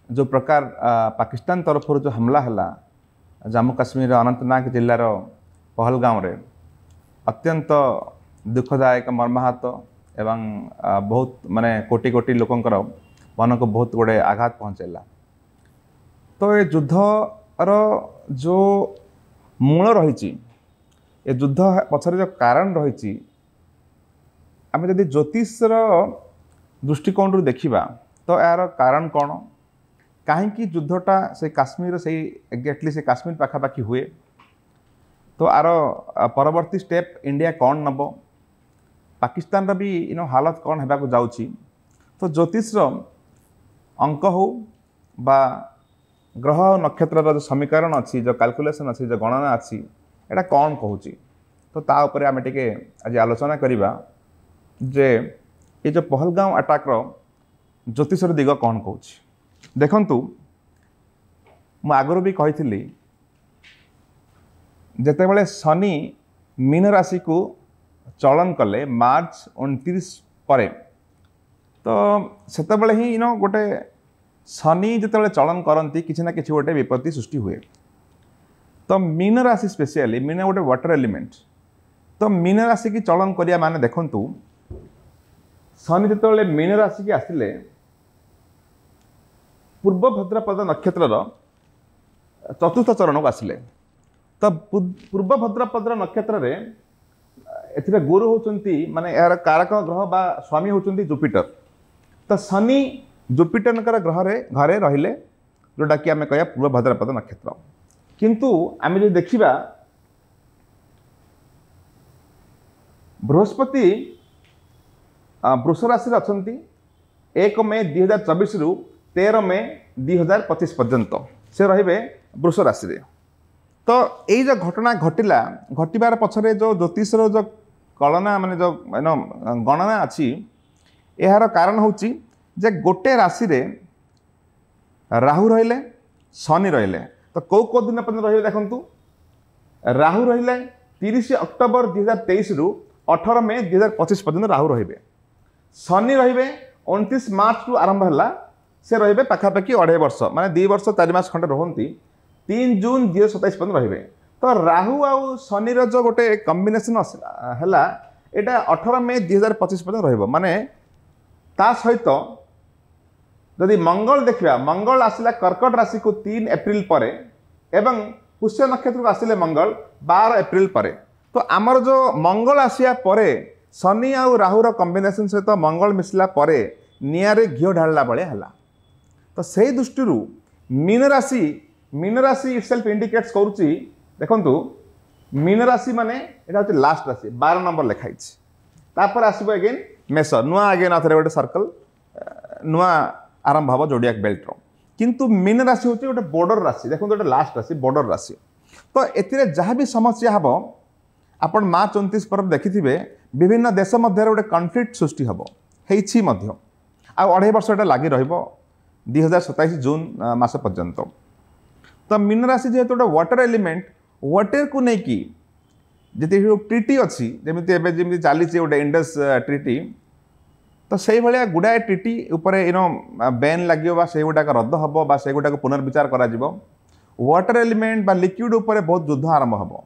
जो प्रकार पाकिस्तान तरफ जो हमला है जम्मू काश्मीर अनंतनाग जिलार पहलगाँव रे अत्यंत दुखदायक मर्माहत एवं बहुत माने कोटी कोटी लोकंकर मन को बहुत गुड़े आघात पहुँचेला। तो ये युद्धर जो मूल रही युद्ध पछरे जो कारण रही आम जदि ज्योतिषर दृष्टिकोण देखा तो यार कारण कौन कहीं युद्धटा से काश्मीर से एक्जाक्टली से काश्मीर पाखापाखि हुए तो आर परवर्ती स्टेप इंडिया कौन नब पाकिस्तान भी हालत कौन होगा जाऊँगी तो ज्योतिषर अंक हो बा ग्रह नक्षत्र जो समीकरण अच्छी जो कैलकुलेशन अच्छी जो गणना अच्छी एटा कौन कहूँ तो ता ऊपर आम टे आज आलोचना करवा जे ये जो पहलगाँव अटैक्र ज्योतिषर दिग कौन कहूँ देखंतु मु आगुरी भी कही जितेबाला शनि मीन राशि को चलन कले मार्च 29 पर तो सेतबेले ही गोटे शनि जितेबाला चलन करती किसी ना किसी गोटे विपत्ति सृष्टि हुए। तो मीन राशि स्पेशली मीन गोटे वाटर एलिमेंट तो मीन राशि की चलन करिया माने देखंतु शनि जितेबाला मीन राशि की आसिले पूर्व भद्रपद नक्षत्र चतुर्थ चरण को आसिले तो पूर्व भद्रपद नक्षत्र रे एथिरे गुरु होचंती माने यार कारक ग्रह बा स्वामी होचंती जुपिटर तो शनि जुपिटर ग्रह रे घरे रहिले जोटा कि आम कह पूर्व भद्रपद नक्षत्र किंतु आम जो देखा बृहस्पति वृष राशि अच्छा 1 मई 2024 रु 13 मई 2025 पर्यंत से रे वृष राशि रे। तो यही जो घटना घटिला घटबार पछरे जो ज्योतिषर जो कलना माने जो गणना अच्छी यार कारण हूँ जे गोटे राशि रे राहु रहिले शनि रहिले तो कौ दिन पर्यटन रही देखु राहु रहिले 30 अक्टोबर 2023 रु 18 मई 2025 पर्यटन राहु रे शनि रे 29 मार्च रु आरंभ है से रे पाखापाखि 2.5 वर्ष माने 2 वर्ष 4 मास खंडे रहती 3 जून 2027 पर्यटन रे। तो राहु आउ शनि जो गोटे कॉम्बिनेशन है यहाँ 18 मई 2025 पर्यटन रही माने ता सहित जदि मंगल देखा मंगल आसला कर्कट राशि को 3 एप्रिल पर एवं पुष्य नक्षत्र को आसिले मंगल 12 एप्रिल पर। तो आमर जो मंगल आसिया परे शनि आउ राहुर कॉम्बिनेशन सहित मंगल मिसला परे निआरे घीओ ढाला भाया है। तो से दृष्टि मीन राशि इटसेल्फ इंडिकेट्स करुच्ची देखंतु मीन राशि माने एटा होची लास्ट राशि 12 नंबर लिखाई तापर आसबो अगेन मेष नुआ अगेन आथरे गोटे सर्कल नुआ आरंभ हम जोडियाक बेल्ट रो किंतु मीन राशि होची गोटे बॉर्डर राशि देखो गोटे लास्ट राशि बॉर्डर राशि। तो एथिरे जहाँ भी समस्या हम आपण मार्च 29 पर देखिथिबे विभिन्न देश मध्य गोटे कन्फ्लिक्ट सृष्टि हम हेछि मध्य आ 2.5 वर्ष एटा लागि रहिबो 2027 जून मास पर्यंत। तो मीन राशि जेहेतु गोटे वाटर एलिमेंट वाटर को लेकिन जी ट्रिटी अच्छी जमी चली गोटे इंडस ट्रिटी तो से भाया गुड़ाए ट्रिटी उपर बैन लगे से गुड़ाक रद्द हम से गुड़ाक पुनर्विचार कर वाटर एलिमेंट बा लिक्विड उपर बहुत युद्ध आरंभ हम